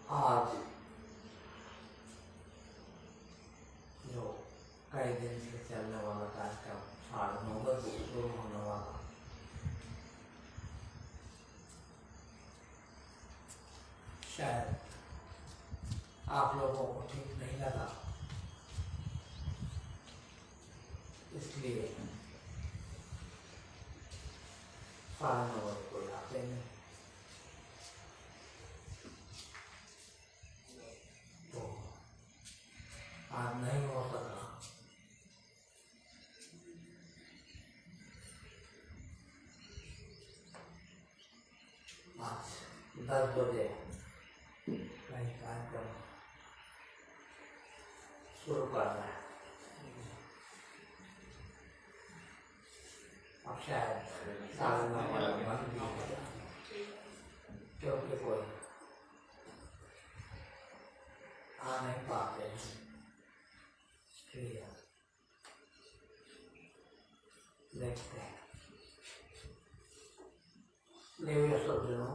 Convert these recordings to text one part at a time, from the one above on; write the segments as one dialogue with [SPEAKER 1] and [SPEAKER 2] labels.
[SPEAKER 1] आज जो कई दिन से चलने वाला कार्यक्रम 9:30 बजे शुरू होने वाला, शायद आप लोगों को ठीक नहीं लगा, इसलिए 9:30 बजे कोई आते नहीं। तो आज नहीं हो सका। आज 10 बजे कई कार्यक्रम शुरू करना है। अब शायद 9:30 बंद भी हो जाए, क्योंकि कोई आ नहीं पाते हैं। देखते हैं। न्यू ईयर सब दिनों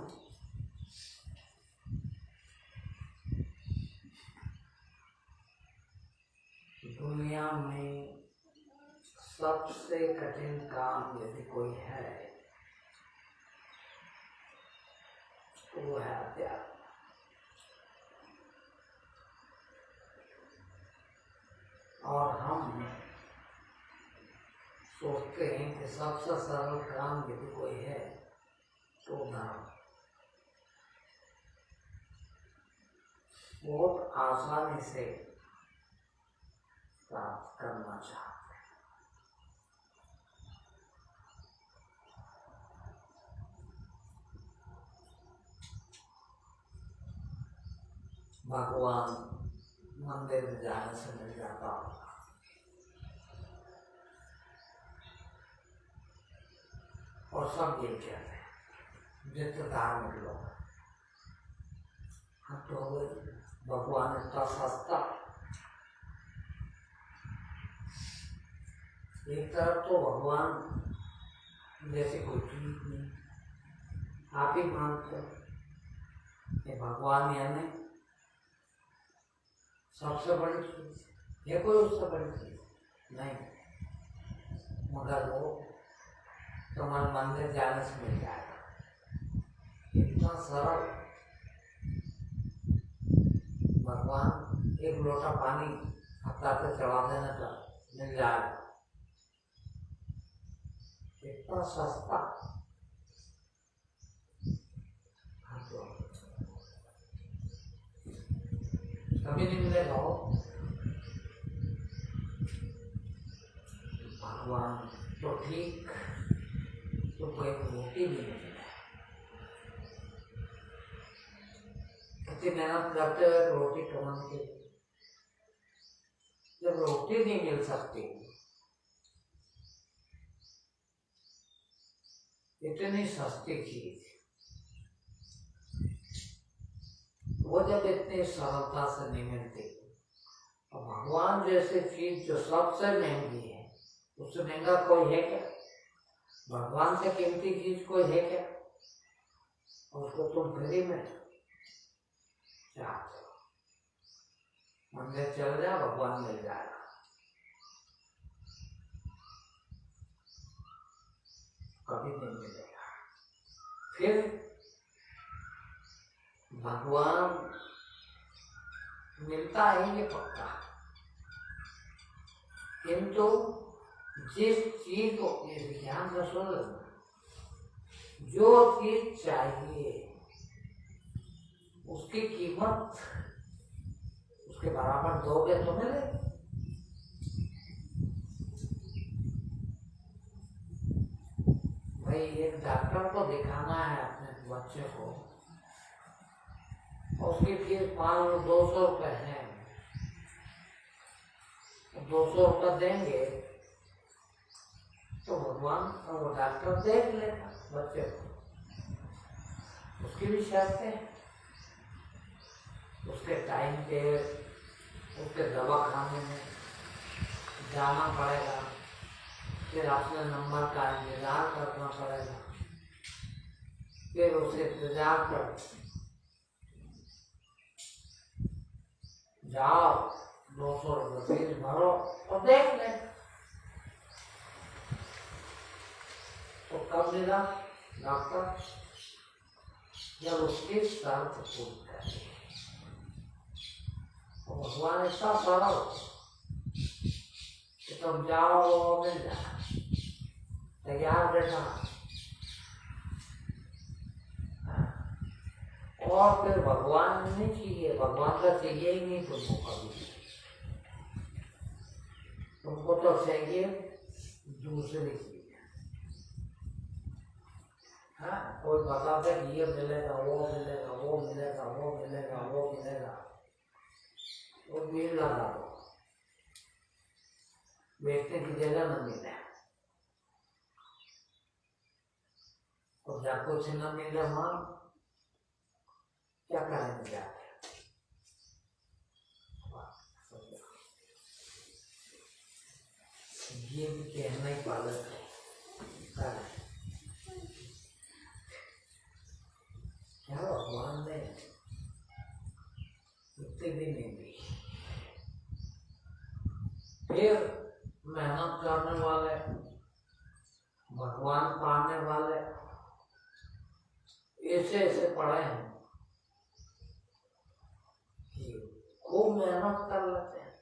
[SPEAKER 1] दुनिया में सबसे कठिन काम यदि कोई है तो वो है अध्यात्म। और हम सोचते हैं कि सबसे सरल काम यदि कोई है तो धर्म। बहुत आसानी से प्राप्त करना चाहते हैं। भगवान मंदिर में जाने से मिल जाता होगा, और सब ये कहते हैं जितने धार्मिक लोग हम तो भगवान इतना सस्ता। एक तरफ तो भगवान जैसे कोई चीज नहीं, आप ही मानते हो भगवान यानी सबसे बड़ी चीज, ये कोई उससे बड़ी चीज नहीं, मगर वो तुम्हारे मंदिर जाने से मिल जाएगा। इतना सरल। भगवान एक लोटा पानी हफ्ता पे चढ़ा देने का मिल जाएगा, इतना सस्ता। कभी नहीं मिलेगा हो। भगवान तो ठीक, तो कोई रोटी नहीं मिलेगा। कितनी मेहनत करते हुए रोटी कमाने के लिए, जब रोटी नहीं मिल सकती, इतनी सस्ती चीज, वो जब इतनी सरलता से नहीं मिलती, तो भगवान जैसे चीज जो सबसे महंगी है, उससे महंगा कोई है क्या? भगवान से कीमती चीज कोई है क्या? और उसको तुम फ्री में चाहते हो। मंदिर चल जाओ, भगवान मिल जाएगा। कभी नहीं मिलेगा। फिर भगवान मिलता है ये पक्का, किंतु जिस चीज को ध्यान से सुन लेना, जो चीज चाहिए उसकी कीमत उसके बराबर दोगे तो मिले। भाई एक डॉक्टर को दिखाना है अपने बच्चे को, उसकी फीस 200 रुपये है, 200 रुपये देंगे तो भगवान और वो डॉक्टर देख लेगा बच्चे को। उसकी भी शर्त है, उसके टाइम पे उसके दवा खाने में जाना पड़ेगा, फिर अपने नंबर का इंतजार करना पड़ेगा, फिर उसे इंतजार कर जाओ 200 रुपये फीस भरो और देख ले। तो कब मिला डॉक्टर? जब उसकी शर्त पूरी कर। भगवान इतना सरल कि तुम जाओ वो मिल जाए, तैयार बैठा। और फिर भगवान नहीं चाहिए, भगवान का चाहिए ही नहीं तुमको कभी। तुमको तो चाहिए दूसरी चीज। हाँ, कोई बताता है ये मिलेगा, वो मिलेगा, वो मिलेगा, वो मिलेगा, वो मिलेगा, वो भीड़ लगा दो, बैठने की जगह न मिले। और जब कुछ न मिले वहां क्या करेंगे जाके? ये भी कहना ही पालक है। क्या भगवान ने इतने भी नहीं दी। फिर मेहनत करने वाले, भगवान पाने वाले ऐसे ऐसे पढ़े हैं कि खूब मेहनत कर लेते हैं।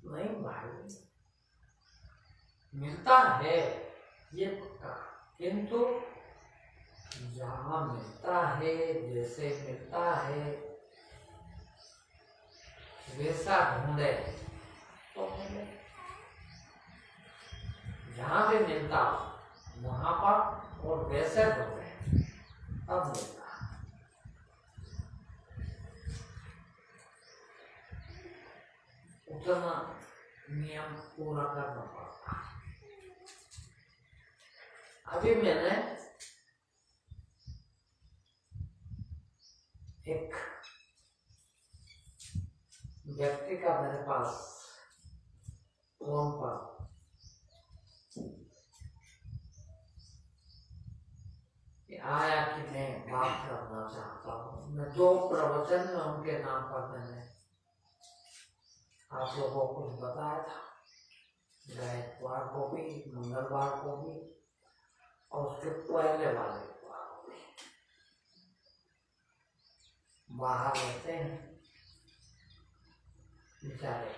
[SPEAKER 1] नहीं भाई, मिलता है ये पक्का, किंतु जहाँ मिलता है, जैसे मिलता है वैसा ढूंढे तो मिले। जहाँ भी मिलता हो वहां पर और वैसे ढूंढे तब मिलता। उतना नियम पूरा करना पड़ता। अभी मैंने एक व्यक्ति का मेरे पास फोन पर आया कि मैं बात करना चाहता हूँ। मैं 2 प्रवचन में उनके नाम पर मैंने आप लोगों को कुछ बताया था, गायकवाड़ को भी, मंगलवार को भी और उसके पहले वाले को भी। बाहर रहते हैं बेचारे,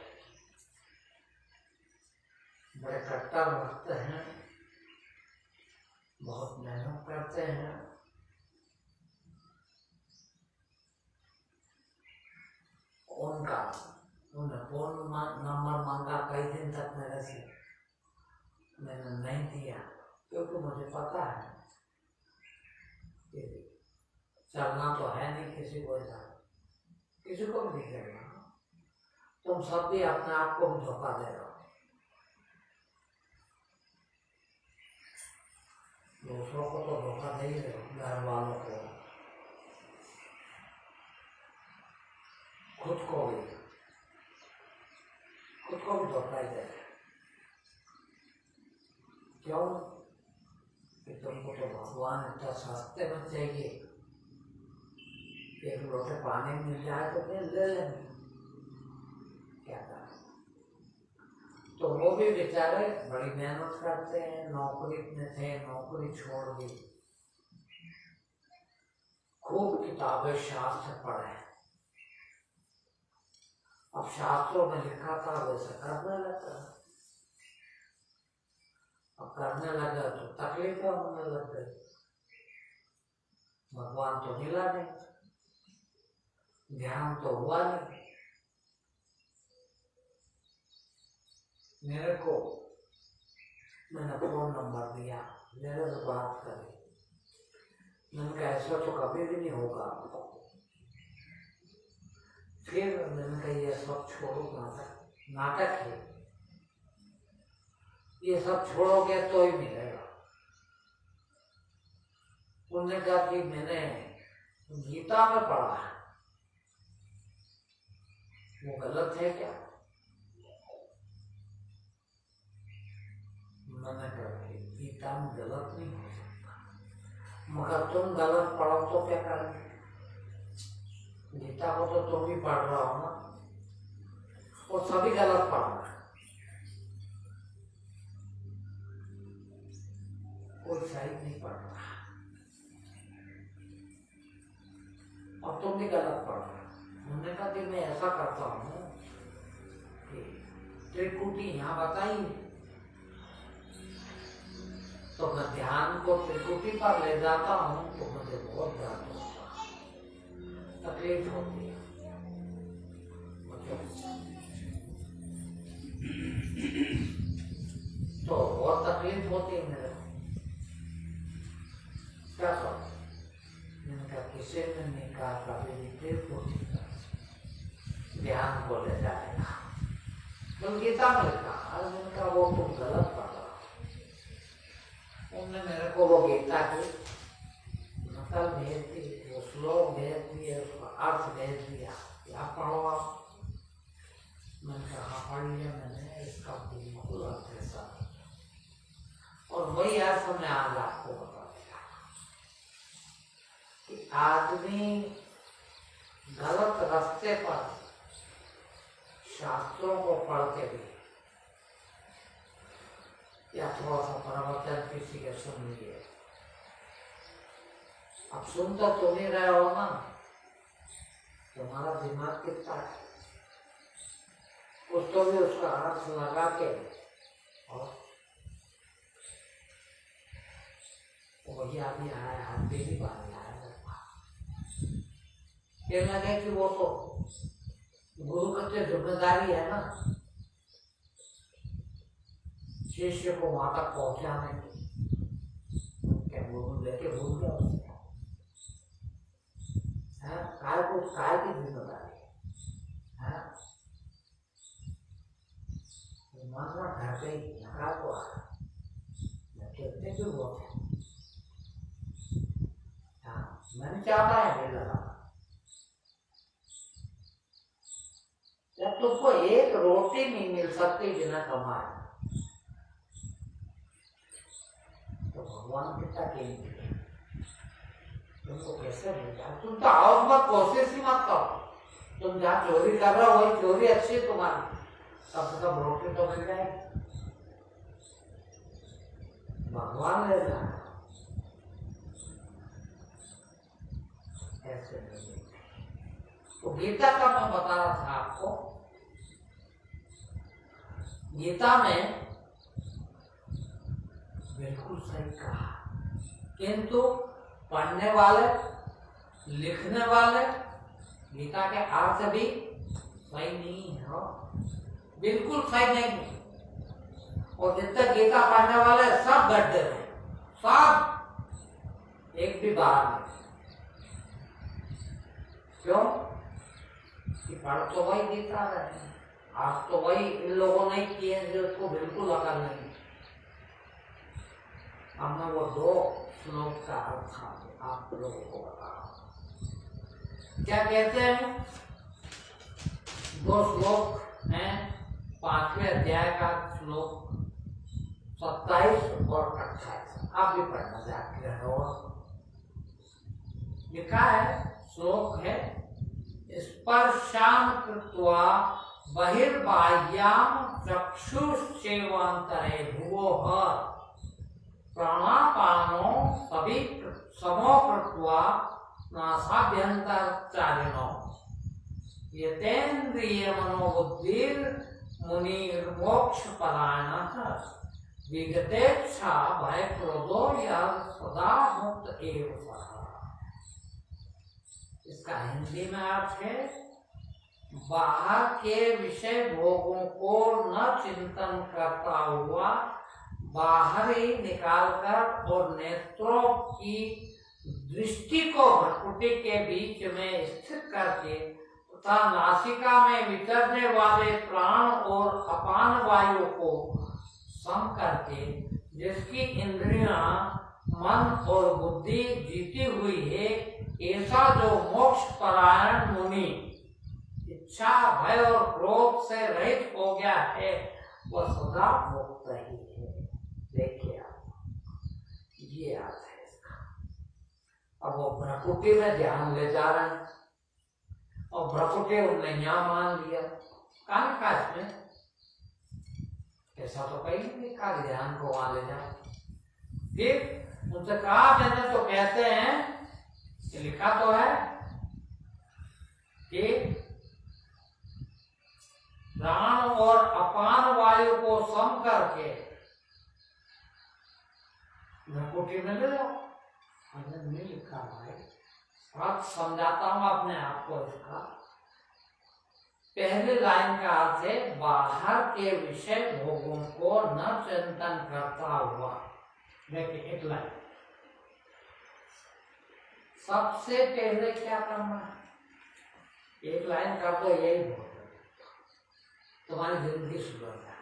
[SPEAKER 1] बड़े कट्टर भक्त हैं, बहुत मेहनत करते हैं। उनका उन्हें फोन नंबर मांगा कई दिन तक मेरे से, मैंने नहीं दिया क्योंकि मुझे पता है कि चलना तो है नहीं किसी को, किसी को भी नहीं करना। तुम सब भी अपने आप को भी धोखा दे रहे हो। दूसरों को तो धोखा दे ही रहे हो, घर वालों को, खुद को भी धोखा ही दे रहे। क्यों? कि तुमको तो भगवान इतना सस्ते में चाहिए, एक लोटे पानी मिल जाए तो फिर ले लेंगे, क्या करें? तो वो भी बेचारे बड़ी मेहनत करते हैं, नौकरी में थे, नौकरी छोड़ दी, खूब किताबें शास्त्र पढ़े। अब शास्त्रों में लिखा था वैसे करने लगा, अब करने लगा तो तकलीफें होने लग गई। भगवान तो मिला नहीं, ध्यान तो हुआ नहीं। मेरे को मैंने फोन नंबर दिया, मेरे से बात करी। मैंने कहा ऐसा तो कभी भी नहीं होगा। फिर मैंने कहा ये सब छोड़ो, नाटक है, ये सब छोड़ोगे तो ही मिलेगा। उन्होंने कहा कि मैंने गीता में पढ़ा है, वो गलत है क्या? मैंने कहा गीता में गलत नहीं हो सकता, मगर तुम गलत पढ़ो तो क्या करेंगे? गीता को तो तुम भी पढ़ रहा हो ना, और सभी गलत पढ़ रहा है, कोई सही नहीं पढ़ रहा, और तुम भी गलत पढ़ रहे हो। उन्होंने कहा कि मैं ऐसा करता हूँ कि त्रिकुटी यहाँ बताई, तो मैं ध्यान को त्रिकुटी पर ले जाता हूँ तो मुझे बहुत दर्द होता है, तकलीफ होती है तो बहुत तकलीफ होती है मेरे को। क्या करो? मैंने कहा किसी ने नहीं कहा कभी भी त्रिकुटी ध्यान को ले जाएगा, तो गीता में कहा। मैंने कहा वो तुम गलत पढ़ रहा हो। उन्होंने मेरे को वो गीता की नकल भेज दी, वो श्लोक भेज दिए, उसका अर्थ भेज दिया, क्या पढ़ो आप। मैंने कहा पढ़ लिया मैंने, इसका बिल्कुल अर्थ ऐसा, और वही अर्थ मैं आज आपको बता दिया कि आदमी गलत रास्ते पर शास्त्रों को पढ़ के भी, या थोड़ा सा प्रवचन किसी के सुन लिए, अब सुन तो तुम ही रहे हो ना, तुम्हारा दिमाग कितना है, उसको भी उसका अर्थ लगा के, और वही आदमी आया, हाथ पे ही बाहर आया, कहने लगे कि वो तो गुरु की जिम्मेदारी है ना शिष्य को वहां तक पहुंचाने की। क्या गुरु लेके भूल गया उससे? काय की जिम्मेदारी है? मानना घर पे झगड़ा को आ रहा, कहते भी वो मैंने चाहता है बिल लगाना। जब तुमको एक रोटी नहीं मिल सकती बिना कमाए, तो भगवान कितना कीमती है, तुमको कैसे मिल जाए? तुम तो आओ मत, कोशिश ही मत करो। तुम जहाँ चोरी कर रहे हो वही चोरी अच्छी है तुम्हारी, कम से कम रोटी तो मिल जाएगी। भगवान ले जाए ऐसे नहीं। तो गीता का मैं बता रहा था आपको, गीता में बिल्कुल सही कहा, किंतु पढ़ने वाले लिखने वाले गीता के अर्थ भी सही नहीं है, बिल्कुल सही नहीं है। और जितने गीता पढ़ने वाले सब गड्ढे में, सब एक भी बाहर नहीं। क्यों? कि पढ़ तो वही गीता है, आज तो वही इन लोगों ने किए जिसको बिल्कुल अकल नहीं। अब मैं वो 2 श्लोक का अर्थ आप लोगों को बता रहा हूं। क्या कहते हैं? 2 श्लोक हैं, 5वें अध्याय का श्लोक 27 और 28। आप भी पढ़ना जाके हो। लिखा है, श्लोक है, स्पर्शान कृत्वा बहिर्बाह्याम चक्षुश्चैवान्तरे भुवोः प्राणापानो सभी समो कृत्वा नासाभ्यन्तरचारिणो यतेन्द्रिय मनोबुद्धिर मुनिर्मोक्षपरायणः विगतेच्छा भय क्रोधो यः सदा मुक्त एव सः। इसका हिंदी में अर्थ है, बाहर के विषय भोगों को न चिंतन करता हुआ बाहर ही निकालकर और नेत्रों की दृष्टि को भ्रुकुटी के बीच में स्थित करके तथा नासिका में विचरने वाले प्राण और अपान वायु को सम करके जिसकी इंद्रियां मन और बुद्धि जीती हुई है, ऐसा जो मोक्ष परायण मुनि इच्छा भय और क्रोध से रहित हो गया है, वह सदा मुक्त ही है। देखिए आप, ये अर्थ है इसका। अब वो प्रकृति में ध्यान ले जा रहे हैं, और भ्रकुटी उनने यहाँ मान लिया। कहाँ लिखा इसमें? ऐसा तो कहीं नहीं लिखा ध्यान को वहां ले जाओ। फिर उनसे कहा मैंने तो कहते हैं, लिखा तो है कि प्राण और अपान वायु को सम करके भ्रकुटी में ले लो। हमने नहीं लिखा भाई, अर्थ समझाता हूं अपने आप को इसका। पहली लाइन का अर्थ है बाहर के विषय भोगों को न चिंतन करता हुआ। देखिए एक लाइन, सबसे पहले क्या करना है? एक लाइन कर दो, यही बहुत है, तुम्हारी जिंदगी सुधर जाए।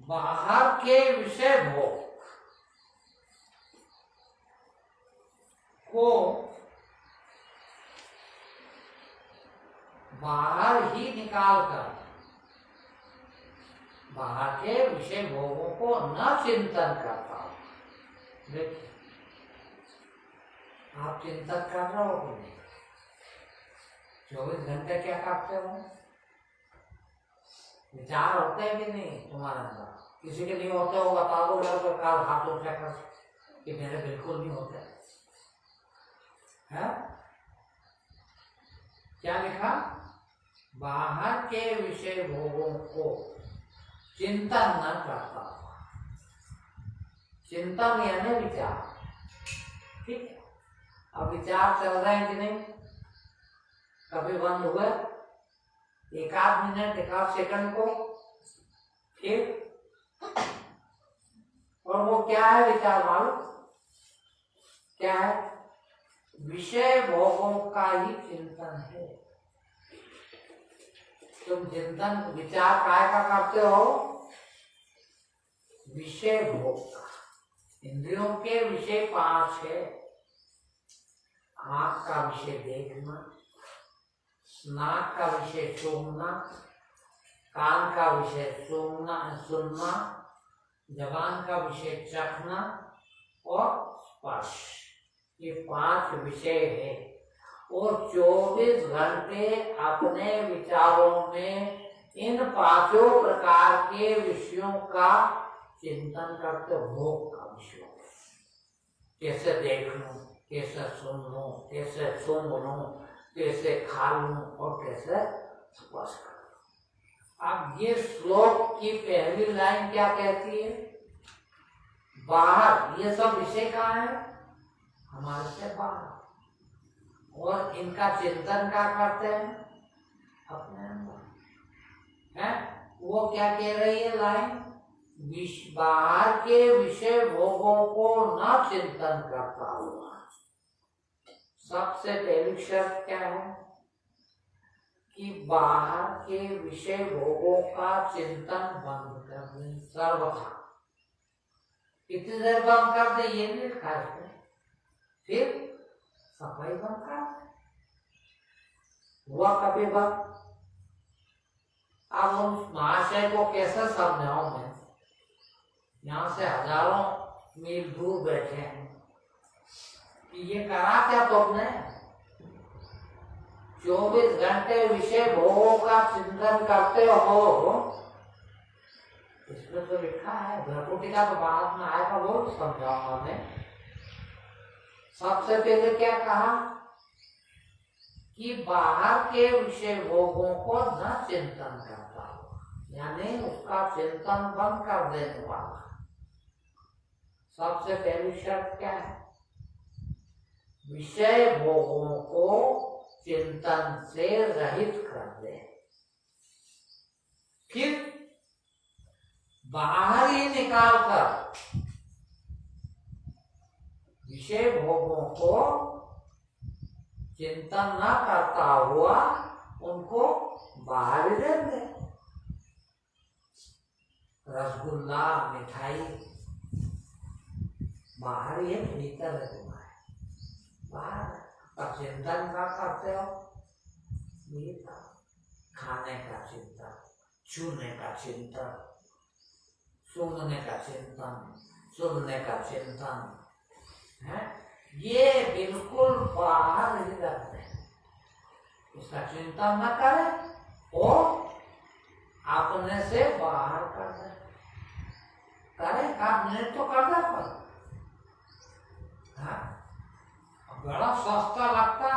[SPEAKER 1] बाहर के विषय भोग को बाहर ही निकालकर, बाहर के विषय भोगों को न चिंतन करता हो। देखिए आप चिंतन कर रहे हो कि नहीं? 24 घंटे क्या करते हो? विचार होते हैं कि नहीं तुम्हारे अंदर? किसी के नहीं होते हो बता दो मेरे को, काल हाथ उठा कर कि मेरे बिल्कुल नहीं होते है। क्या लिखा? बाहर के विषय भोगों को चिंतन न करता। चिंतन यानी विचार, ठीक है। अब विचार चल रहे हैं कि नहीं? कभी बंद हुए? एक आध मिनट, एक आध सेकंड को, फिर और वो क्या है विचार? मालूम क्या है? विषय भोगों का ही चिंतन है। तुम चिंतन विचार काय का करते हो? विषय भोग का। इंद्रियों के विषय 5 है। आंख का विषय देखना, नाक का विषय सूंघना, कान का विषय सुनना, जबान का विषय चखना और स्पर्श। ये 5 विषय है और 24 घंटे अपने विचारों में इन 5 प्रकार के विषयों का चिंतन करते हो। का विषयों कैसे देख लूं, कैसे सुन लूं, कैसे सूंघ लूं, कैसे खा लूं और कैसे स्पर्श कर लूं। अब ये श्लोक की पहली लाइन क्या कहती है? बाहर, ये सब विषय कहाँ है? हमारे से बाहर। और इनका चिंतन क्या करते हैं? अपने अंदर है। वो क्या कह रही है लाइन? बाहर के विषय भोगों को न चिंतन करता हुआ। सबसे पहली शर्त क्या है? कि बाहर के विषय भोगों का चिंतन बंद कर दें सर्वथा। कितनी देर बंद कर दे ये नहीं लिखा है, फिर सफाई बंद कर हुआ कभी बंद। अब उन महाशय को कैसे समझाऊं मैं? यहाँ से हजारों मील दूर बैठे हैं कि ये करा क्या तुमने? 24 घंटे विषय भोगों का चिंतन करते हो। इसमें तो लिखा है, भ्रकुटी का तो बाद में आएगा, वो समझाऊंगा मैं। सबसे पहले क्या कहा? कि बाहर के विषय भोगों को न चिंतन करता हो, यानी उसका चिंतन बंद कर देने वाला। सबसे पहली शर्त क्या है? विषय भोगों को चिंतन से रहित कर दे। फिर बाहर ही निकालकर विषय भोगों को चिंतन न करता हुआ उनको बाहर ही दे दे। रसगुल्ला, मिठाई बाहर ही है, भीतर है तुम्हारे। बाहर का चिंतन क्या करते हो? ये खाने का चिंतन, छूने का चिंतन, सूंघने का चिंतन, सुनने का चिंतन है। ये बिल्कुल बाहर ही रखते हैं, उसका चिंता न करें और अपने से बाहर कर दे। करे आप मिनट तो कर दे पर बड़ा सस्ता लगता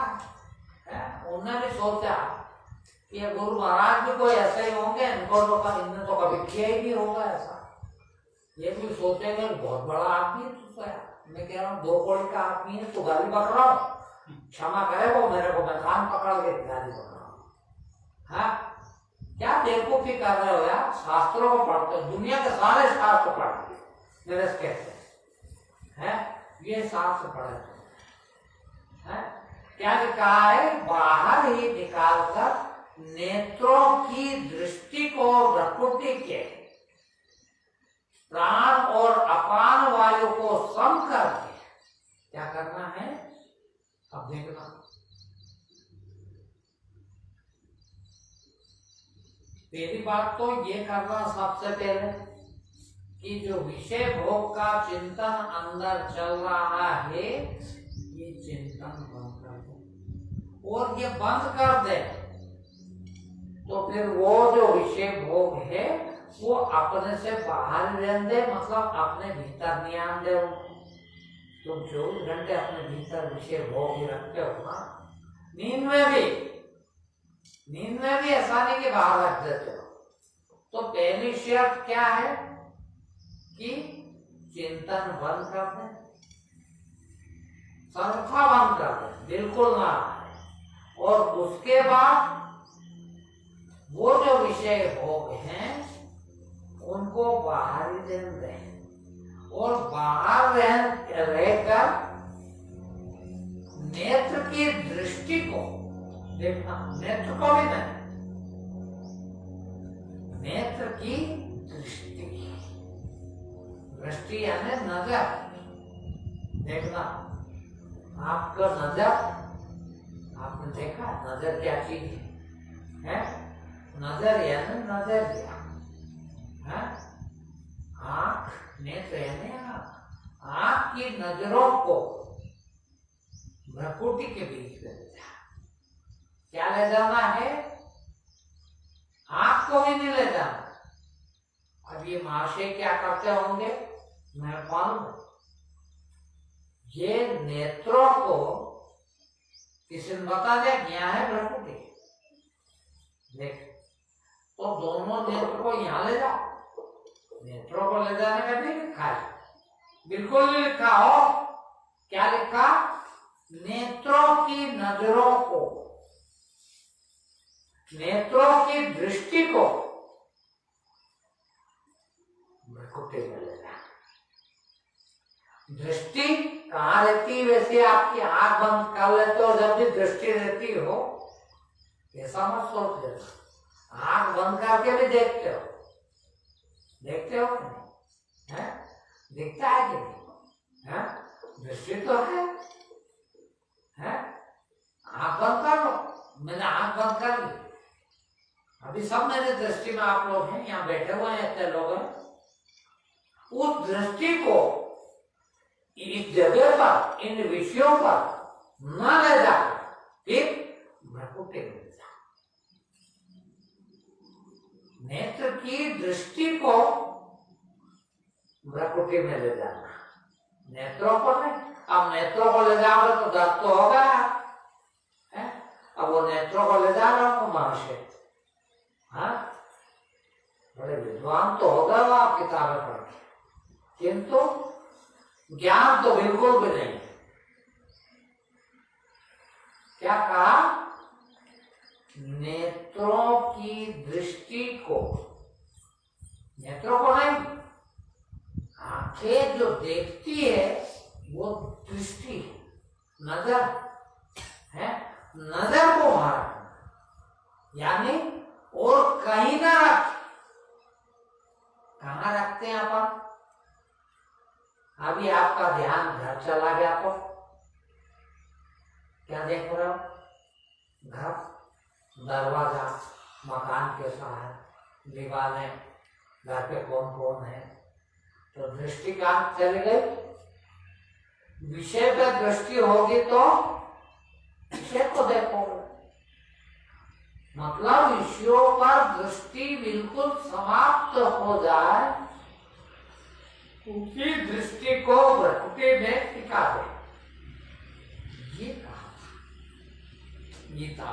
[SPEAKER 1] है। उन्हें भी सोचा कि गुरु महाराज भी कोई ऐसे ही होंगे, इनने तो कभी किया ही नहीं होगा ऐसा। ये भी सोचेंगे बहुत बड़ा आदमी है, मैं कह रहा हूँ 2 करोड़ का आदमी है, तो गाली पकड़ रहा हूँ, क्षमा करे वो मेरे को, मैं कान पकड़ के गाली पकड़ रहा हूँ। हाँ, क्या बेवकूफी कर रहे हो यार, शास्त्रों को पढ़ते हो, दुनिया के सारे शास्त्र पढ़ लिए मेरे कहते हैं, ये शास्त्र पढ़े हैं। क्या लिखा है, बाहर ही निकालकर नेत्रों की दृष्टि को प्रकृति के प्राण और अपान वायु को सम करके क्या करना है, अब देखना। पहली बात तो ये करना सबसे पहले कि जो विषय भोग का चिंतन अंदर चल रहा है, ये चिंतन बंद कर दो, और ये बंद कर दे तो फिर वो जो विषय भोग है वो अपने से बाहर रहने दे, मतलब अपने भीतर नहीं आने दे। तुम 24 घंटे अपने भीतर विषय भोग ही रखते हो ना, नींद में भी ऐसा नहीं कि बाहर रख देते हो। तो पहली शर्त क्या है कि चिंतन बंद कर दे, सर्वथा बंद कर दे, बिल्कुल ना। और उसके बाद वो जो विषय भोग हैं उनको बाहर ही रहने दें, और बाहर रहकर नेत्र की दृष्टि को देखना, नेत्र को भी नहीं, नेत्र की दृष्टि, दृष्टि यानी नजर देखना। आपका नजर, आपने देखा नजर क्या चीज है? नजर यानी नजरिया, आंख, नेत्र यानी आंख की नजरों को प्रकृति के बीच में ले जाना। क्या ले जाना है? आंख को भी नहीं ले जाना। अब ये महाशय क्या करते होंगे, मैं मालूम, ये नेत्रों को किसी ने बता दिया क्या है प्रकृति, देख, तो दोनों नेत्र को यहाँ ले जाओ। नेत्रों को ले जाने का नहीं लिखा है, बिल्कुल नहीं लिखा हो। क्या लिखा? नेत्रों की नजरों को, नेत्रों की दृष्टि को प्रकृति में ले जाना। दृष्टि कहाँ रहती है? वैसे आपकी आंख बंद कर लेते हो जब भी दृष्टि रहती हो, ऐसा मत सोच लेना। आंख बंद करके भी देखते हो, देखते हो नहीं है? दिखता है कि नहीं है? दृष्टि तो है? आंख बंद कर लो, मैंने आंख बंद कर ली, अभी सब मेरे दृष्टि में आप लोग हैं, यहाँ बैठे हुए हैं, इतने लोग हैं। उस दृष्टि को इस जगह पर, इन विषयों पर न ले जाकर फिर प्रकृति में ले जा। नेत्र की दृष्टि को प्रकृति में ले जाना, नेत्रों को नहीं। अब नेत्रों को ले जाओगे तो दर्द तो होगा है? अब वो नेत्रों को ले जा रहा हूं महाशय, बड़े विद्वान तो होगा वो आप किताबें पढ़ के, किंतु ज्ञान तो बिल्कुल भी नहीं। क्या कहा? नेत्रों की दृष्टि को, नेत्रों को नहीं, आंखें जो देखती है वो दृष्टि, नजर है, नजर को मारना, यानी और कहीं ना रख। कहाँ रखते हैं अपन? अभी आपका ध्यान घर चला गया तो क्या देख रहे हो? घर, दरवाजा, मकान के साथ, दीवारें, घर पे कौन कौन है, तो दृष्टि कहाँ चली गई? विषय पे दृष्टि होगी तो विषय को देखोगे। मतलब विषयों पर दृष्टि बिल्कुल समाप्त हो जाए, उनकी दृष्टि को प्रकृति में टिका दे, ये कहा गीता।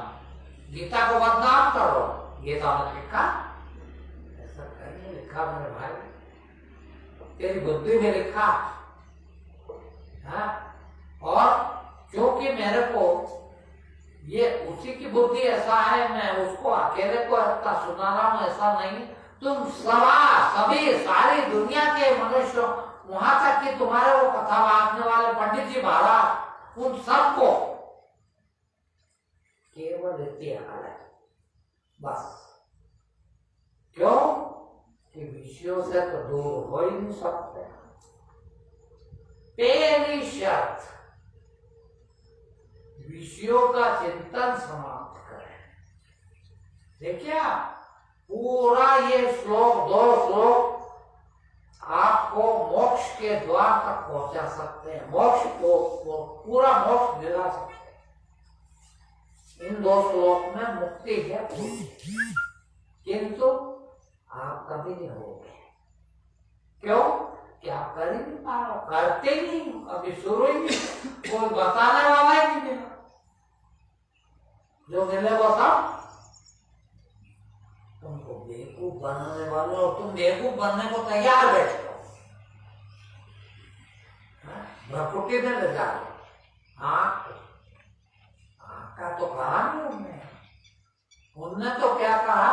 [SPEAKER 1] गीता को बदनाम करो, गीता में लिखा, ऐसा कहीं लिखा मेरे भाई, तेरी बुद्धि में लिखा है। और क्योंकि मेरे को ये उसी की बुद्धि ऐसा है, मैं उसको अकेले को रखता सुना रहा हूं, ऐसा नहीं। तुम सभी सारी दुनिया के मनुष्य, वहां तक कि तुम्हारे वो कथा बांटने वाले पंडित जी महाराज, उन सबको केवल इतनी अकल है बस। क्यों कि विषयों से तो दूर हो ही नहीं सकते। पहली शर्त, विषयों का चिंतन समाप्त करें। देखिए पूरा ये श्लोक, 2 श्लोक आपको मोक्ष के द्वार तक पहुंचा सकते हैं, मोक्ष को पूरा मोक्ष दिला सकते हैं। इन 2 श्लोक में मुक्ति है पूरी, किंतु आप कभी नहीं होगे। क्यों कि आप कर ही नहीं पा रहे, करते नहीं, अभी शुरू ही नहीं, कोई बताने वाला ही नहीं मिला। जो मिले वो सब तुमको बेवकूफ बनने वाले, और तुम बेवकूफ बनने को तैयार बैठे हो, प्रकृति में ले जा रहे। आंख का तो कहा नहीं उनने तो क्या कहा,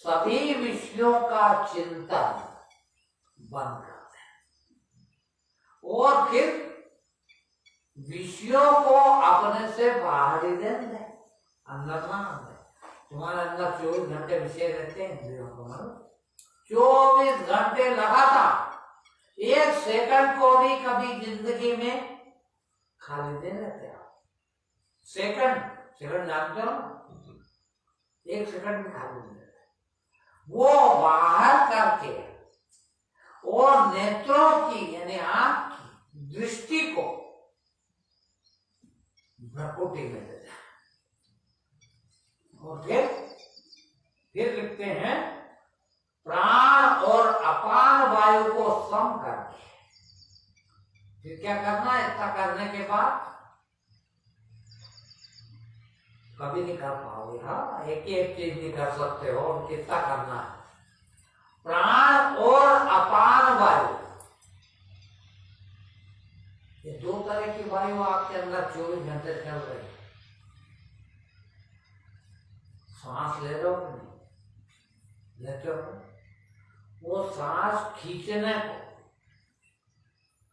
[SPEAKER 1] सभी विषयों का चिंतन बंद कर दे और फिर विषयों को अपने से बाहर ही दे दे, अंदर ना दे। तुम्हारे अंदर 24 घंटे विषय रहते हैं, 24 घंटे लगातार, 1 सेकंड को भी कभी जिंदगी में खाली दे रहते हो। सेकंड जानते हो, 1 सेकंड भी खाली नहीं रहते, वो बाहर करके और नेत्रों की यानी आंख की दृष्टि को प्रकृति में दे जाए। और फिर लिखते हैं, प्राण और अपान वायु को सम करके। फिर क्या करना है? इतना करने के बाद कभी नहीं कर पाओगे। हाँ, एक चीज नहीं कर सकते हो, कितना करना है? प्राण और अपान वायु, ये 2 तरह की वायु आपके अंदर 24 घंटे चल रही है। सांस ले रहे हो कि नहीं लेते हो? वो सांस खींचने को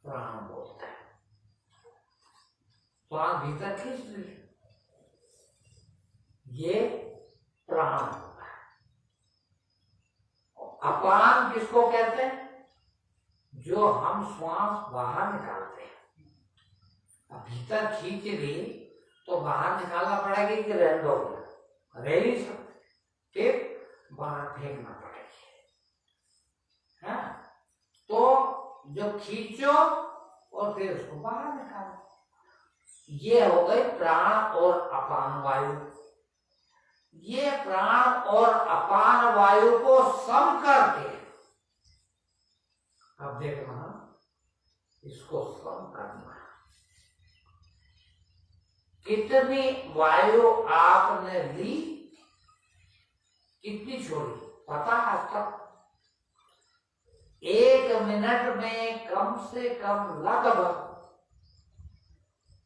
[SPEAKER 1] प्राण बोलते हैं। सांस भीतर खींच लीजिए, ये प्राण होता है। अपान किसको कहते हैं? जो हम श्वास बाहर निकालते हैं। अब भीतर खींच ली तो बाहर निकालना पड़ेगी कि रहने दोगे? रह नहीं सकते, फिर बाहर फेंकना पड़ेगी। हाँ, तो जो खींचो और फिर उसको बाहर निकालो, ये हो गई प्राण और अपान वायु। ये प्राण और अपान वायु को सम करके, अब देखना इसको सम करना। कितनी वायु आपने ली, कितनी छोड़ी, पता है आज तक? 1 मिनट में कम से कम लगभग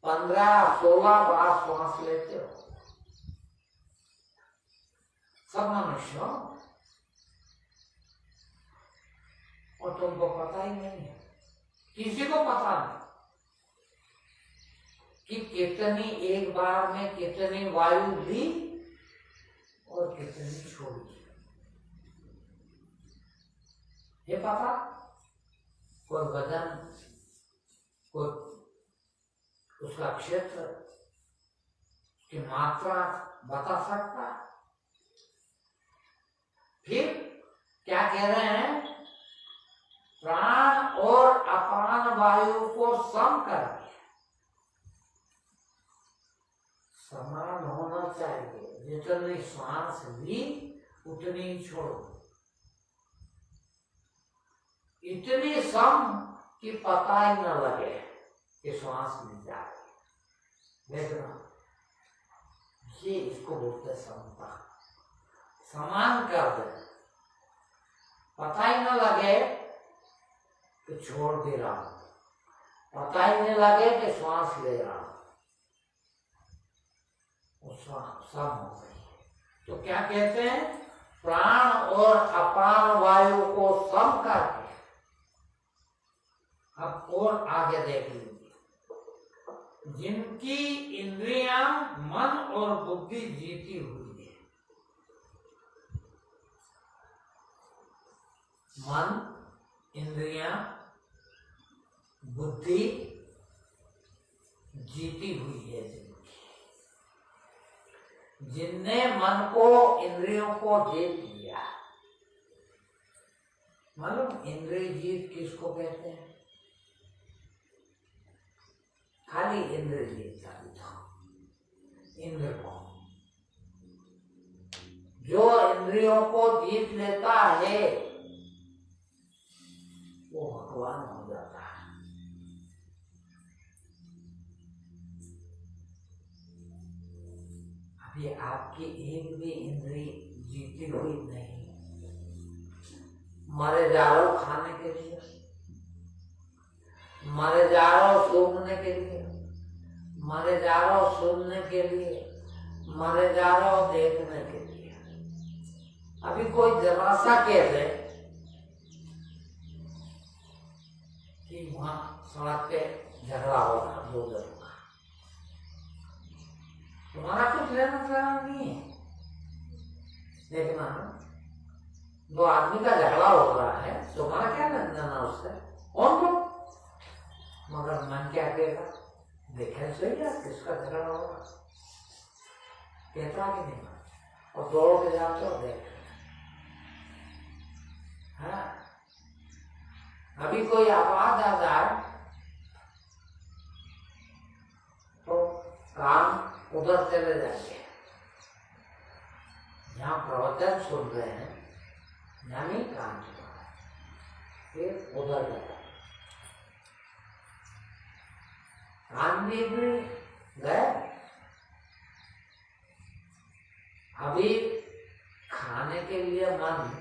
[SPEAKER 1] 15-16 बार श्वास लेते हो सब मनुष्य, और तुमको पता ही नहीं है, किसी को पता नहीं कि कितनी एक बार में कितनी वायु ली और कितनी छोड़ी। ये पता? कोई वजन, कोई उसका क्षेत्र, उसकी मात्रा बता सकता? फिर क्या कह रहे हैं? प्राण और वायु को सम करके, समान होना चाहिए, जितनी श्वास ली उतनी ही छोड़ो, इतनी सम कि पता ही न लगे कि श्वास मिल जाए। देखना, ये इसको बोलते समता, समान कर दे, पता ही न लगे कि छोड़ दे रहा हूं, पता ही नहीं लगे कि श्वास ले रहा हूं, सम हो गई। तो क्या कहते हैं, प्राण और अपान वायु को सम करके। अब और आगे देख लीजिए, जिनकी इंद्रियां मन और बुद्धि जीती हुई है, मन, इंद्रियां, बुद्धि जीती हुई है, जिनने मन को, इंद्रियों को जीत लिया। मालूम इंद्रिय जीत किसको कहते हैं? खाली इंद्र जीत था, इंद्र को, जो इंद्रियों को जीत लेता है वो भगवान हो जाता है। अभी आपकी एक भी इंद्री जीती हुई नहीं, मरे जा रहे हो खाने के लिए, मरे जा रहे हो सूंघने के लिए, मरे जा रहे हो सुनने के लिए, मरे जा रहे हो देखने के लिए। अभी कोई जरा सा कह दे कि वहां सड़क पे झगड़ा हो रहा, दो लोगों का, तुम्हारा कुछ लेना देना नहीं है। देखना, दो आदमी का झगड़ा हो रहा है, तुम्हारा क्या लेना देना उससे? कौन को? मगर मन क्या कहेगा, देखे सही है किसका झगड़ा हो रहा, कहता कि नहीं, और दौड़ के जाते हो देख। हाँ, अभी कोई आवाज आ जाए तो काम उधर चले जाएंगे, जहाँ प्रवचन सुन रहे हैं यानी काम फिर उधर जाए। गांधी भी गए, अभी खाने के लिए मन,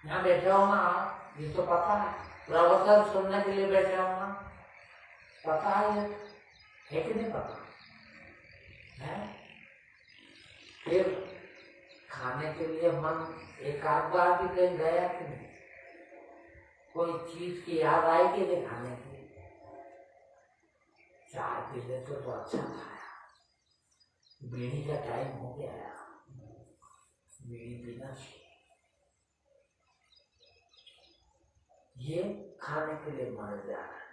[SPEAKER 1] यहाँ बैठे हो ना, ये तो पता है, प्रवचन सुनने के लिए बैठे हो ना, पता है कि नहीं पता है? फिर खाने के लिए मन एक आध बार भी कहीं गया कि नहीं? कोई चीज की याद आई कि नहीं खाने की? चाय पी लेते तो अच्छा खाया, बीड़ी का टाइम हो गया, बीड़ी पीना चाहिए। ये खाने के लिए मर जा रहा है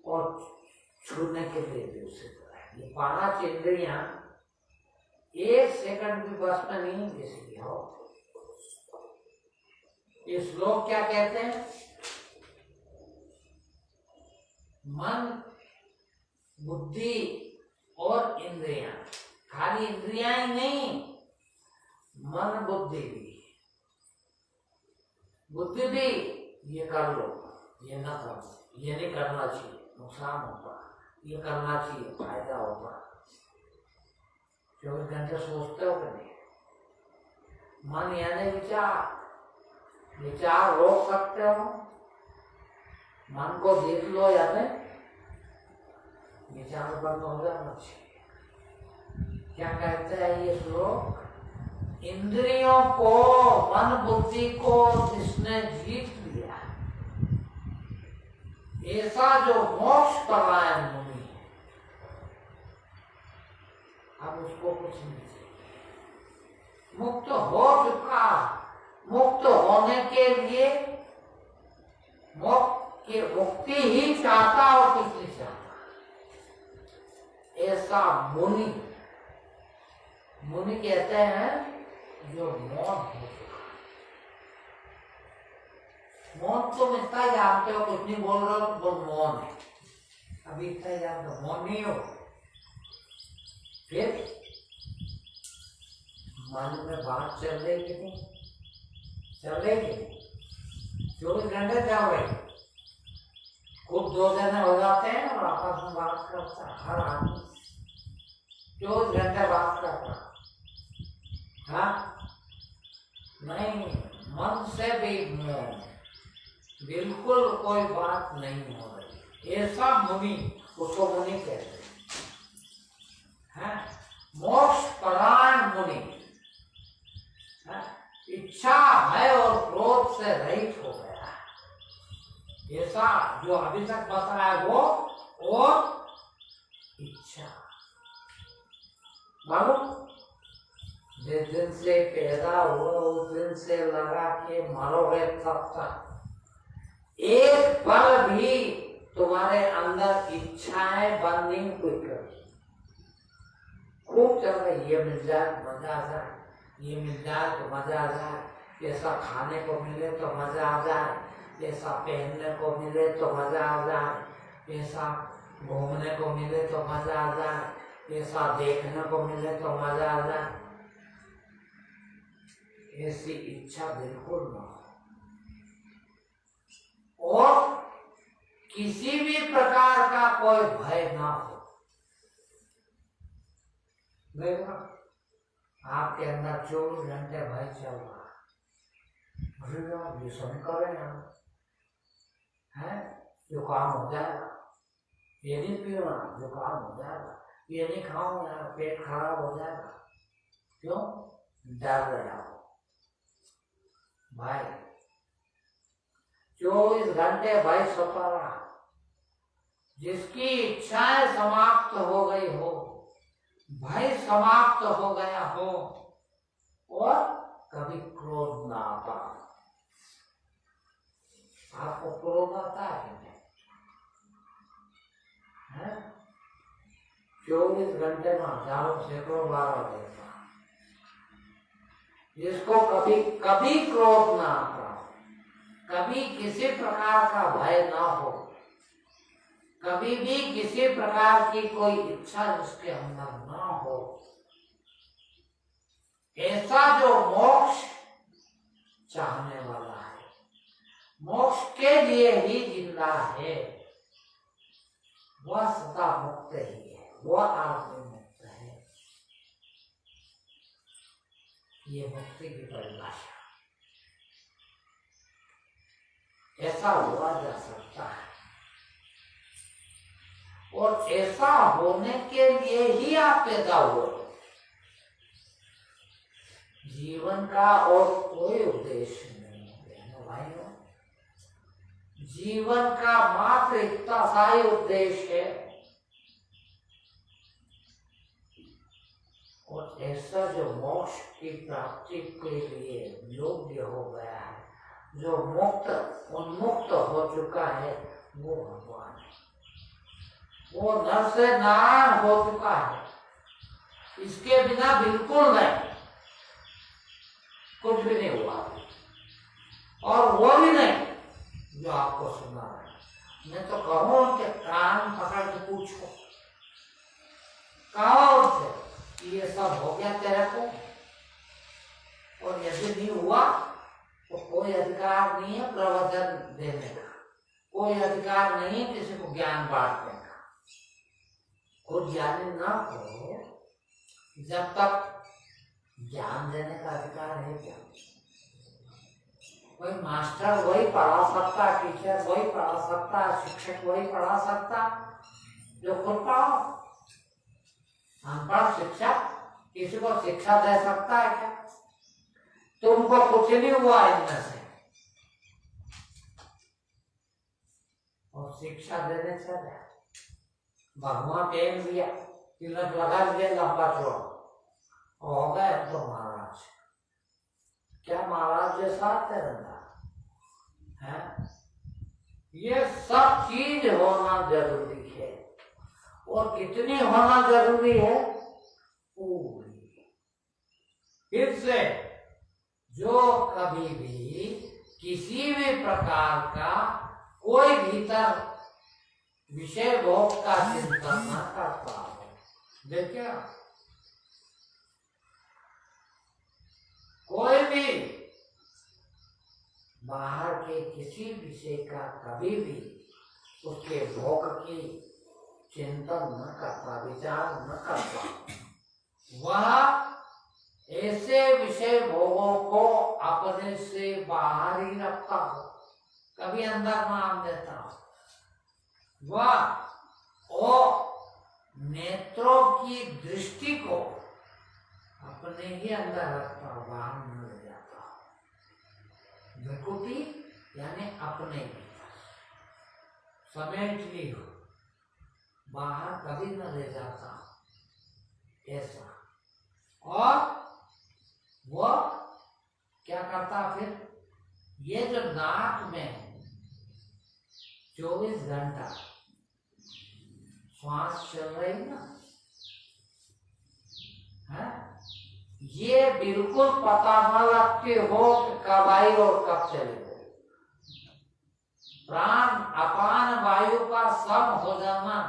[SPEAKER 1] और छूने के लिए भी उसे ये 5 इंद्रियां एक सेकंड भी बस में नहीं किसी की हो। ये श्लोक क्या कहते हैं? मन, बुद्धि और इंद्रियां, खाली इंद्रियां ही नहीं, मन बुद्धि भी, बुद्धि भी ये कर लो, ये ना करो, ये नहीं करना चाहिए, नुकसान होगा, ये करना चाहिए, फायदा होगा। 24 घंटे सोचते हो कि नहीं? मन यानी विचार, विचार रोक सकते हो, मन को जीत लो, यानी विचार बंद हो जाना चाहिए। क्या कहते हैं ये श्लोक? इंद्रियों को, मन बुद्धि को जिसने जीत लिया, ऐसा जो मोक्ष परायण मुनि है, अब उसको कुछ नहीं चाहिए, मुक्त हो चुका। मुक्त होने के लिए मुक्ति ही चाहता और कुछ नहीं चाहता, ऐसा मुनि। मुनि कहते हैं जो मौन हो चुका। मौन तुम इतना जानते हो, कुछ नहीं बोल रहे हो तो बोल मौन है, अभी इतना जानते हो, मौन नहीं हो। फिर मन में बात चल रही कि नहीं, चल रही कि नहीं? 24 घंटे चल रही, खूब 2 जने हो जाते हैं और आपस में बात करता है हर आदमी, 24 घंटे बात करता। हाँ नहीं, मन से भी मौन, बिल्कुल कोई बात नहीं हो रही, ऐसा मुनि, उसको मुनि कहते हैं, मोक्ष परायण मुनि, इच्छा भय और क्रोध से रहित हो गया, ऐसा जो अभी तक बताया वो और इच्छा। मालूम, जिस दिन से पैदा हुआ उस दिन से लगा के मरोगे तब तक एक पल भी तुम्हारे अंदर इच्छाएं बंद नहीं हुई कभी। खूब चल रही, ये मिल जाए मजा आ जाए, ये मिल जाए तो मजा आ जाए, ऐसा खाने को मिले तो मजा आ जाए, ऐसा पहनने को मिले तो मजा आ जाए, ऐसा घूमने को मिले तो मजा आ जाए, ऐसा देखने को मिले तो मजा आ जाए। ऐसी इच्छा बिल्कुल न हो, और किसी भी प्रकार का कोई भय ना हो। देखो आपके अंदर 24 घंटे भय चल रहा है, शंकर है, जुकाम हो जाएगा, ये नहीं पीना जुकाम हो जाएगा, ये नहीं खाऊंगा पेट खराब हो जाएगा। क्यों? डर रहा हो भाई, 24 घंटे भाई सता रहा। जिसकी इच्छाएं समाप्त हो गई हो, भय समाप्त हो गया हो, और कभी क्रोध ना आता। आपको क्रोध आता है? 24 घंटे में हजारों सैकड़ों बार होता, जिसको कभी कभी क्रोध ना आता, कभी किसी प्रकार का भय ना हो, कभी भी किसी प्रकार की कोई इच्छा जिसके अंदर ना हो, ऐसा जो मोक्ष चाहने वाला है, मोक्ष के लिए ही जिंदा है, वह सदा मुक्त ही है, वह आत्म मुक्त है। ये मुक्ति की परिभाषा, ऐसा हुआ जा सकता है, और ऐसा होने के लिए ही आप पैदा हुए। जीवन का और कोई उद्देश्य नहीं है भाइयों, जीवन का मात्र इतना सा ही उद्देश्य है, और ऐसा जो मोक्ष की प्राप्ति के लिए योग्य हो गया है, जो मुक्त उन्मुक्त हो चुका है, वो भगवान है, वो नर से नारायण हो चुका है। इसके बिना बिल्कुल नहीं, कुछ भी नहीं हुआ, और वो भी नहीं जो आपको सुना है। मैं तो कहूं कि कान पकड़ के पूछो, कहो उनसे ये सब हो गया तेरे को, और यदि नहीं हुआ तो कोई अधिकार नहीं है प्रवचन देने का, कोई अधिकार नहीं है किसी को ज्ञान बांटने का। खुद ज्ञानी ना हो जब तक ज्ञान देने का अधिकार है क्या? कोई मास्टर वही पढ़ा सकता, टीचर वही पढ़ा सकता, शिक्षक वही पढ़ा सकता जो खुद पढ़ा। अनपढ़ शिक्षक किसी को शिक्षा दे सकता है क्या? तुमको कुछ नहीं हुआ इनमें से, और शिक्षा देने चले भगवान पेन दिया, तिलक लगा दिया लंबा चौड़ा, हो गए तो महाराज। क्या महाराज जैसा रहना है? ये सब चीज होना जरूरी है, और कितनी होना जरूरी है? पूरी। फिर से जो कभी भी किसी भी भी प्रकार का कोई भीतर विषय भोग का चिंतन न करता हो। देखिए, कोई भी बाहर के किसी विषय का कभी भी उसके भोग की चिंतन न करता, विचार न करता, वह ऐसे विषय भोगों को अपने से बाहर ही रखता हो, कभी अंदर न आने देता हो। वह नेत्रों की दृष्टि को अपने ही अंदर रखता हो, बाहर न ले जाता हो। विकुटी यानी अपने भीतर समेट ली हो, बाहर कभी न ले जाता ऐसा। और वह क्या करता फिर, ये जो नाक में 24 घंटा श्वास चल रही ना है, ये बिल्कुल पता न लगते हो कि कब आई और कब चली गई। प्राण अपान वायु का सम हो जाना,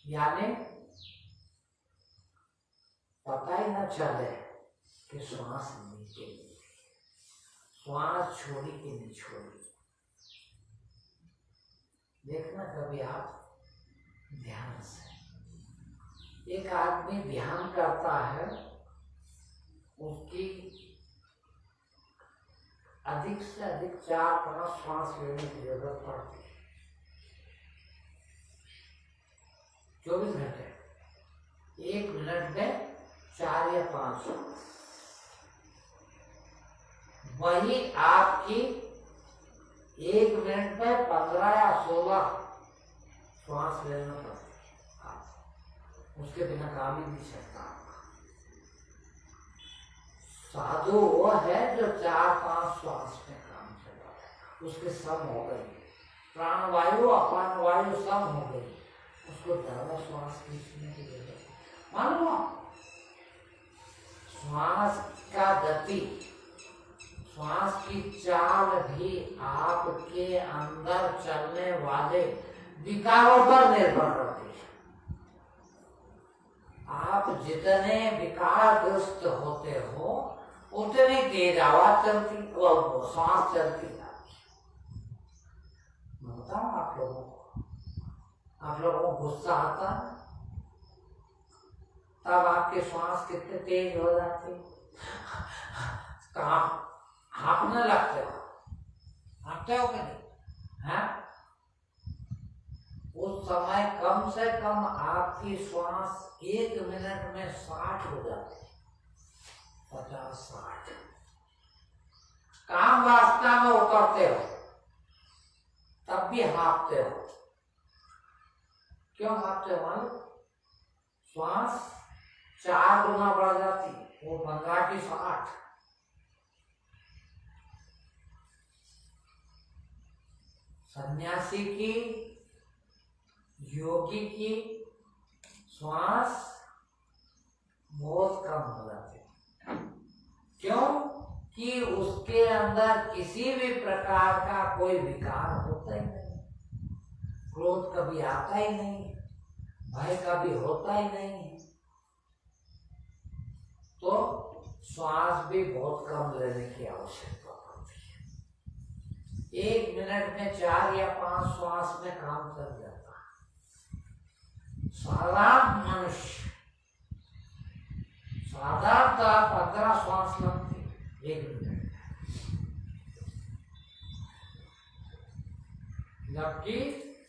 [SPEAKER 1] यानी पता ही न चले कि श्वास नीचे, श्वास छोड़ी कि नहीं छोड़ी। देखना कभी आप ध्यान से, एक आदमी ध्यान करता है, उसकी अधिक से अधिक 4-5 श्वास लेने की जरूरत पड़ती है 24 घंटे। 1 मिनट में 4 या 5 श्वास, वही आपकी 1 मिनट में 15 या 16 श्वास लेना पड़ता है, उसके बिना काम ही नहीं चलता। साधु वो है जो 4-5 श्वास में काम चला, उसके सम हो गई, प्राण वायु अपान वायु सम हो गई, उसको ज्यादा श्वास खींचने की जरूरत। मानो श्वास का गति, श्वास की चाल भी आपके अंदर चलने वाले विकारों पर निर्भर करती है। आप जितने विकारग्रस्त होते हो उतनी तेज आवाज चलती और श्वास चलती है। मैं बताऊं आप लोगों को गुस्सा आता है तब आपके श्वास कितने तेज हो जाते, काम हाँकने लगते हो, हाँकते हो कि नहीं है? उस समय कम से कम आपकी श्वास 1 मिनट में 60 हो जाती है, 50-60। काम वास्ता में उतरते हो तब भी हाँकते हो। क्यों हाँकते हो? मालूम, श्वास 4 गुना बढ़ जाती, वो 15 की 60। सन्यासी की, योगी की श्वास बहुत कम हो जाती है। क्यों? कि उसके अंदर किसी भी प्रकार का कोई विकार होता ही नहीं, क्रोध कभी आता ही नहीं, भय कभी होता ही नहीं, तो श्वास भी बहुत कम लेने की आवश्यकता पड़ती है। 1 मिनट में 4 या 5 श्वास में काम कर जाता है। साधारण मनुष्य साधारणतः 15 श्वास लगती 1 मिनट, जबकि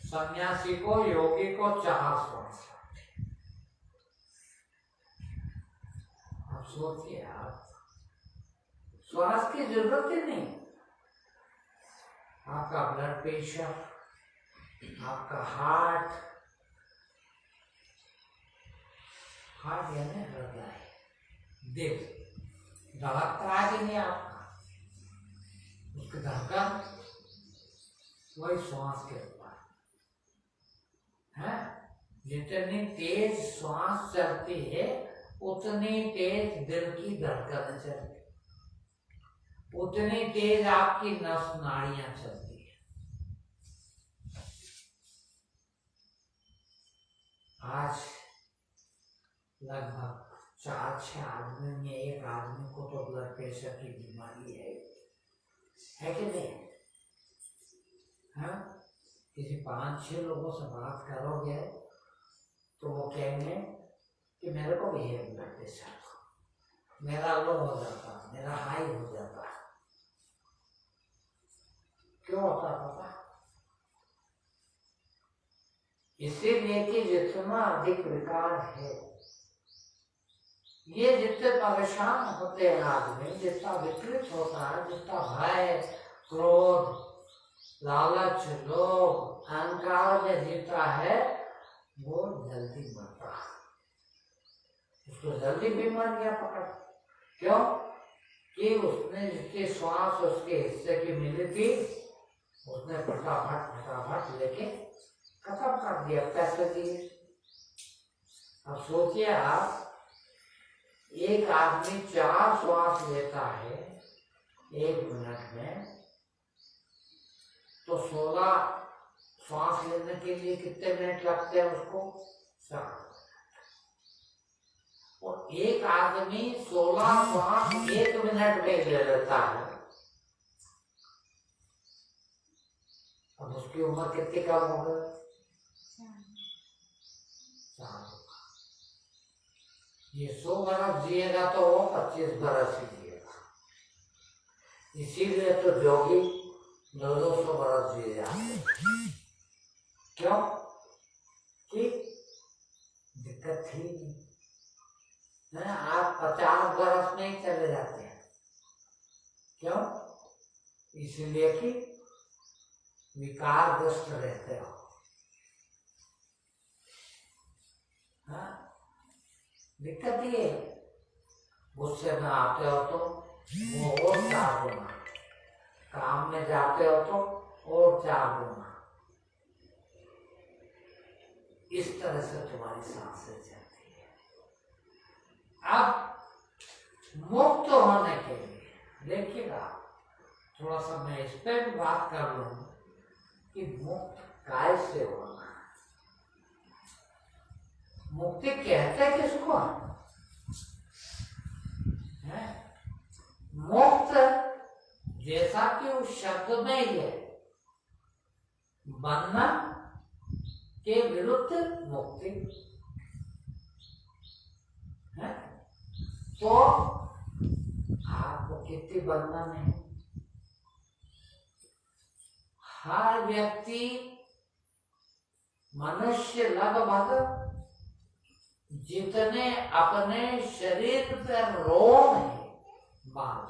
[SPEAKER 1] सन्यासी को, योगी को 4 श्वास लगती। आप सोचिए, आप श्वास की जरूरत ही नहीं। आपका ब्लड प्रेशर, आपका हार्ट यानी हृदय, दिल धड़कता है कि नहीं आपका, उसके धड़कन वही श्वास के ऊपर है। जितनी तेज श्वास चलती है उतनी तेज दिल की धड़कन चलती। उतनी तेज आपकी नस नाड़ियां चलती है। आज लगभग 4-6 आदमी में एक आदमी को तो ब्लड प्रेशर की बीमारी है कि नहीं? हाँ, किसी 5-6 लोगों से बात करोगे तो वो कहेंगे कि मेरे को भी है ब्लड प्रेशर, मेरा लो हो जाता, मेरा हाई हो जाता। क्यों होता पता? इसीलिए कि जितना अधिक विकार है, ये जितने परेशान होते हैं आदमी, जितना विकृत होता है, जितना भय, क्रोध, लालच, लोभ, अहंकार में जीता है, वो जल्दी मरता है। उसको जल्दी बीमारियां पकड़। क्यों? कि उसने जितनी श्वास उसके हिस्से की मिली थी, उसने फटाफट लेके खत्म कर दिया, पैसे दिए। अब सोचिए आप, एक आदमी 4 श्वास लेता है 1 मिनट में, तो 16 श्वास लेने के लिए कितने मिनट लगते हैं उसको? 4। और एक आदमी 16 श्वास 1 मिनट में ले लेता है। अब उसकी उम्र कितनी कम हो गई? 4। ये 100 बरस जिएगा तो वो 25 बरस ही जिएगा। इसीलिए तो जोगी 200 बरस जी जाते। क्यों? कि दिक्कत थी नहीं। आप 50 बरस में ही चले जाते हैं। क्यों? इसलिए कि विकारग्रस्त रहते हो। हाँ, दिक्कत ये, गुस्से में आते हो तो वो और 4 गुना, काम में जाते हो तो और 4 गुना। इस तरह से तुम्हारी सांसें चलती है। अब मुक्त होने के लिए देखिएगा, थोड़ा सा मैं इस पर भी बात कर लूं कि मुक्त कैसे होना है। मुक्ति कहते किसको है? मुक्त जैसा कि उस शब्द में ही है, बंधन के विरुद्ध मुक्ति है। तो आपको कितनी बंधन है? हर व्यक्ति, मनुष्य लगभग जितने अपने शरीर पर रोम है, बाल,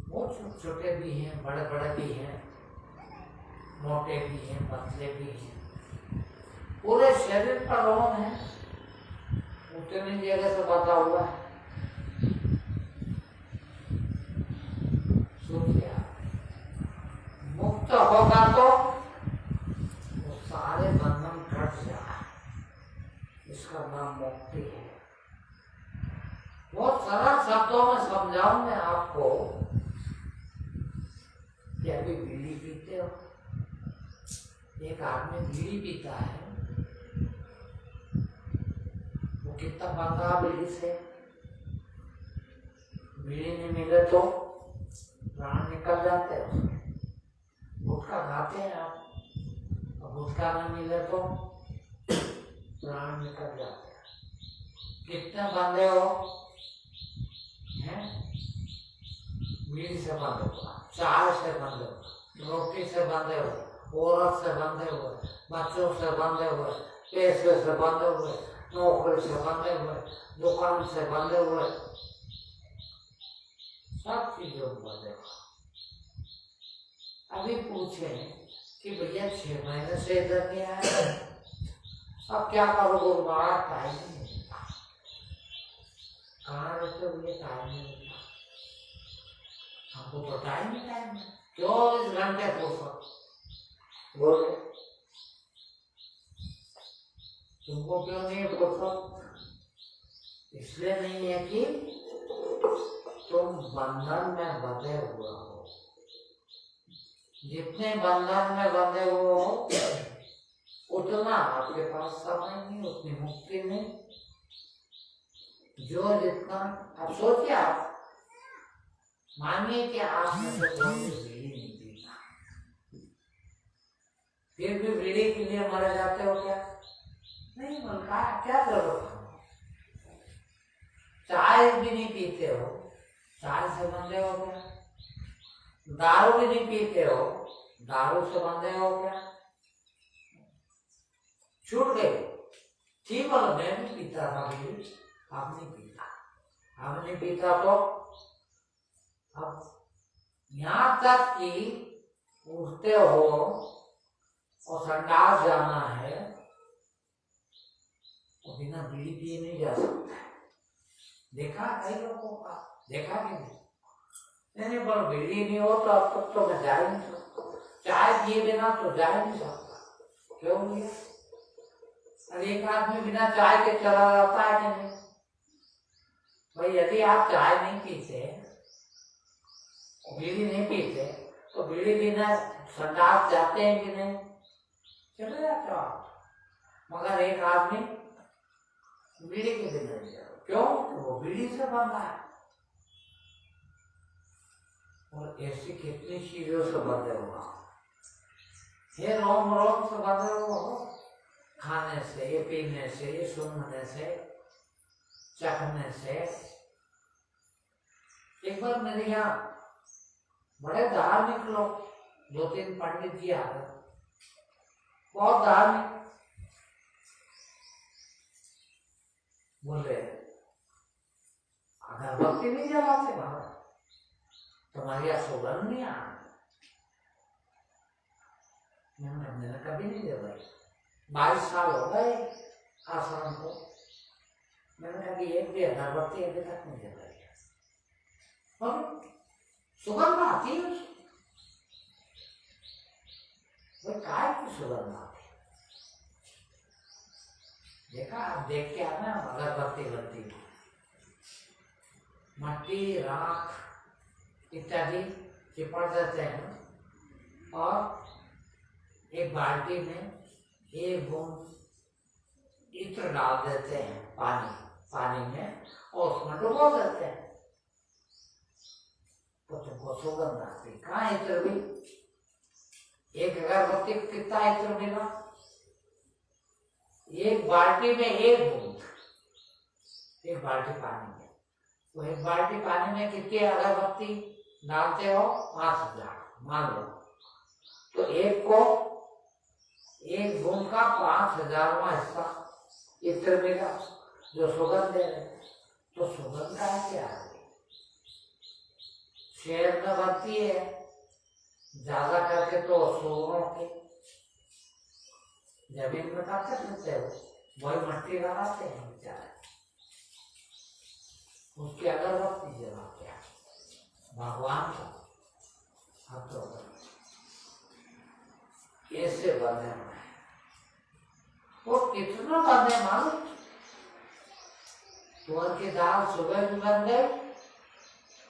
[SPEAKER 1] वो छोटे छोटे भी हैं, बड़े बड़े भी हैं, मोटे भी हैं, पतले भी हैं, पूरे शरीर पर रोम है, उतनी जगह से बता हुआ है। सोचिए, मुक्त होगा तो वो सारे बंधन कट जाए। इसका नाम मुक्ति है। बहुत सरल शब्दों में समझाऊं मैं आपको कि अभी बीड़ी पीते हो, एक आदमी बीड़ी पीता है, वो कितना बंधा बीड़ी से, बीड़ी नहीं मिले तो प्राण निकल जाते हैं उसके। गुटखा खाते हैं आप, और गुटखा नहीं मिले तो प्राण निकल जाते हैं। कितने बंधे हो हैं? बीड़ी से बंधे हो, चाय से बंधे हो, रोटी से बंधे हो, औरत से बंधे हुए, बच्चों से बंधे हुए, पैसे से बंधे हुए, नौकरी से बंधे हुए, दुकान से बंधे हुए, सब चीजों में बंधे हुए। अभी पूछे कि भैया 6 महीने से इधर नहीं आया, अब क्या करोगे? बड़ा टाइम नहीं मिलता। कहाँ रहते हो? ये टाइम नहीं मिलता हमको, तो टाइम ही टाइम है। क्यों इस घंटे फुर्सत बोले? तुमको क्यों नहीं फुर्सत? इसलिए नहीं है कि तुम बंधन में बंधे हुए हो, जितने बंधन में बंधे हुए हो उतना आपके पास समय नहीं, उतनी मुक्ति नहीं। जो जितना अब सोचिए, आप मानिए कि आपने तो कोई भी बीड़ी नहीं पीता, फिर भी बीड़ी के लिए मर जाते हो क्या? नहीं, उनका क्या जरूरत है? चाय भी नहीं पीते हो, चाय से बंधे हो क्या? दारू भी नहीं पीते हो, दारू से बंधे हो क्या? छूट गए। ठीक बोलो, मैं भी पीता था बीड़ी, आप नहीं पीता, आप नहीं पीता तो अब यहाँ तक कि उठते हो और संडास जाना है तो बिना बीड़ी पिए नहीं जा सकता। देखा कई लोगों का, देखा कि नहीं पर बीड़ी नहीं हो तो अब तक तो मैं जा ही नहीं सकता, चाय पिए बिना तो जा ही नहीं सकता। क्यों भैया? अरे एक आदमी बिना चाय के चला जाता है कि नहीं? भाई यदि आप चाय नहीं पीते, बीड़ी नहीं पीते, तो बीड़ी बिना संडास जाते हैं कि नहीं? चले जाते हो आप। मगर एक आदमी बीड़ी के बिना नहीं जाता, क्यों? वो बीड़ी से बंधा है। और ऐसी कितनी चीजों से बंधे हुआ है, रोम रोम से बंधे हुए, खाने से, पीने से, सूंघने से, चखने से। एक बार मेरे यहाँ बड़े धार्मिक लोग, 2-3 पंडित जी आ गए, बहुत धार्मिक, बोले अगरबत्ती नहीं जलाते बाबा, तुम्हारी यहाँ सुगंध नहीं आ रही। मैंने कभी नहीं जलाई, 22 साल हो गए आश्रम को, मैंने कभी एक भी अगरबत्ती अभी तक नहीं जलाई। और सुगंध आती है, वो काय की सुगंध आती है? देखा, आप देख के आना, अगरबत्ती बनती, मट्टी, राख इत्यादि चिपड़ देते हैं और एक बाल्टी में 1 बूंद इत्र डाल देते हैं, पानी में, और उसमें डुबो देते हैं, तो तुमको सुगंध आती। कहाँ इत्र भी? एक अगरबत्ती कितना इत्र मिला? एक बाल्टी में 1 बूंद, एक बाल्टी पानी में, तो एक बाल्टी पानी में कितनी अगरबत्ती डालते हो? 5000 मान लो, तो एक को 1 बूंद का 5000वां हिस्सा इत्र मिला जो सुगंध दे रहे। तो सुगंध का क्या है? शहर में बनती है ज्यादा करके तो सुअरों की जमीन में काटे देते हो, वही मट्टी लगाते हैं बेचारे, उसकी अगरबत्ती जलाते हैं भगवान का। अब तो कैसे बने हुए हैं वो, कितना बने मालूम? तुअर की दाल सुबह भी बन गई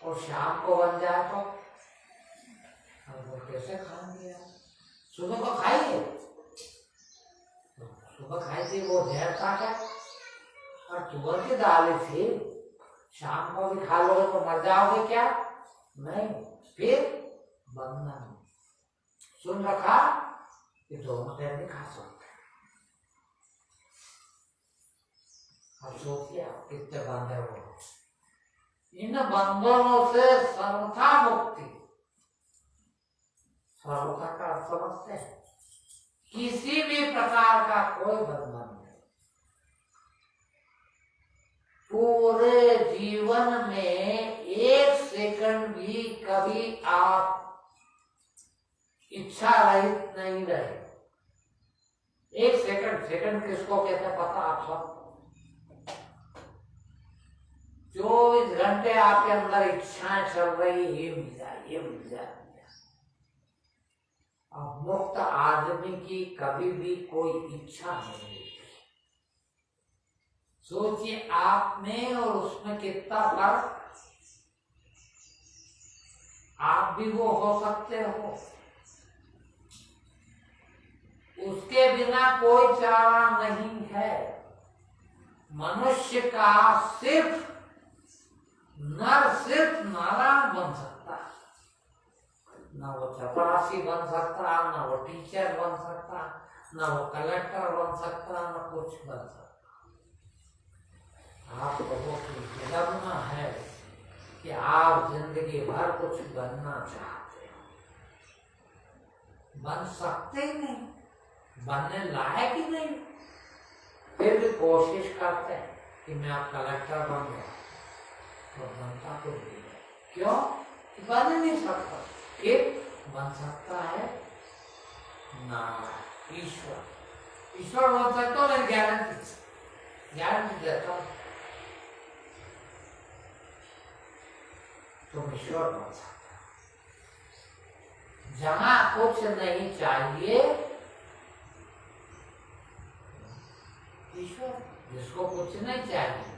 [SPEAKER 1] और शाम को बन जाए तो वो कैसे खाएंगे? सुबह को खाइए, सुबह खाई थी वो जहर था क्या? और तुअर की दाल थी, शाम को भी खा लोगे तो मर जाओगे क्या? नहीं। फिर बंधन सुन रखा कि दोनों टाइम नहीं खा सकते। अब सोचिए आप कितने बंधे हो। इन बंधनों से सर्वथा मुक्ति, सर्वथा का समझते हैं, किसी भी प्रकार का कोई बंधन नहीं। पूरे जीवन में 1 सेकंड भी कभी आप इच्छा रहित नहीं रहे। 1 सेकंड, सेकंड किसको कहते हैं पता आप सब? 24 घंटे आपके अंदर इच्छाएं चल रही, ये मिल जाए, ये मिल जाए। अब मुक्त आदमी की कभी भी कोई इच्छा नहीं होती। सोचिए आप में और उसमें कितना फर्क। आप भी वो हो सकते हो। उसके बिना कोई चारा नहीं है। मनुष्य का सिर्फ नारायण बन सकता है, ना वो चपरासी बन सकता, ना वो टीचर बन सकता, ना वो कलेक्टर बन सकता, ना कुछ बन सकता। आप लोगों की विडंबना है कि आप जिंदगी भर कुछ बनना चाहते हो, बन सकते ही नहीं, बनने लायक ही नहीं, फिर भी कोशिश करते हैं कि मैं अब कलेक्टर बन गया, तो बनता कुछ भी नहीं। क्यों? बन नहीं सकता। फिर बन सकता है नारायण, ईश्वर। ईश्वर बन सकता हूँ, मैं गारंटी देता हूँ, तुम ईश्वर बन सकते हो। जहां कुछ नहीं चाहिए, ईश्वर। जिसको कुछ नहीं चाहिए,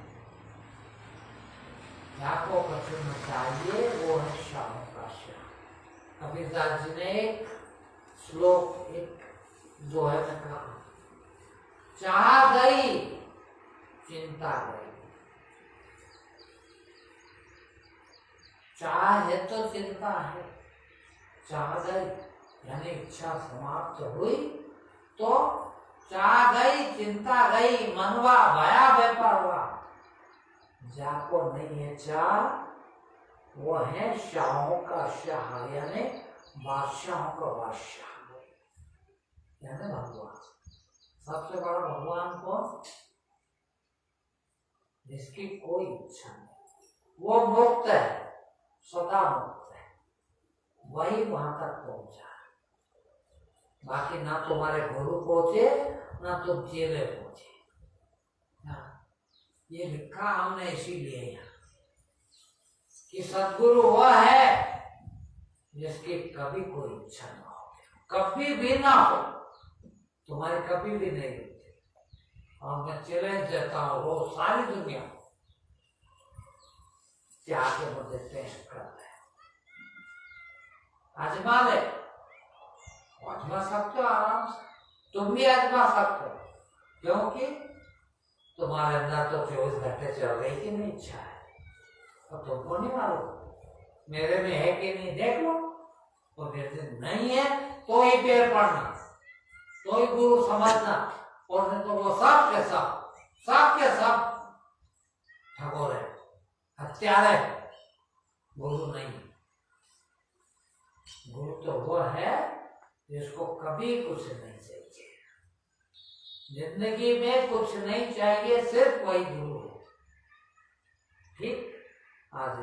[SPEAKER 1] आपको कुछ नहीं चाहिए, वो है श्याम का श्याम। कबीरदास जी ने एक श्लोक, एक दोहे में कहा, चाह गई चिंता गई। चाह है तो चिंता है। चाह गई यानी इच्छा समाप्त हुई तो चाह गई चिंता गई, मनवा भया बेपरवा। जाको नहीं है चाह, वो है शाहों का शाह, यानी बादशाहों का बादशाह, यानी भगवान। सबसे बड़ा भगवान कौन? जिसकी कोई इच्छा नहीं, वो मुक्त है, सदा मुक्त है, वही वहां तक पहुंचा। बाकी ना तुम्हारे गुरु पहुंचे, ना तुम चेले पहुंचे। ये लिखा हमने इसीलिए यहाँ कि सद्गुरु वह है जिसकी कभी कोई इच्छा ना हो, कभी भी ना हो, तुम्हारी कभी भी नहीं होती। और मैं चैलेंज देता हूँ रोज सारी दुनिया क्या के मुझे टेस्ट करते हैं, आजमा ले, आजमा सकते हो आराम से, तुम भी आजमा सकते हो, क्योंकि तुम्हारे अंदर तो 24 घंटे चल रही की नहीं इच्छा है, और तुमको नहीं मालूम मेरे में है कि नहीं, देख लो। तो फिर नहीं है तो ही पैर पड़ना, तो ही गुरु समझना, और नहीं तो वो सब के सब ठगोर है, हत्यारे। गुरु नहीं, गुरु तो वो है जिसको कभी कुछ नहीं चाहिए, जिंदगी में कुछ नहीं चाहिए, सिर्फ वही गुरु है। ठीक, आज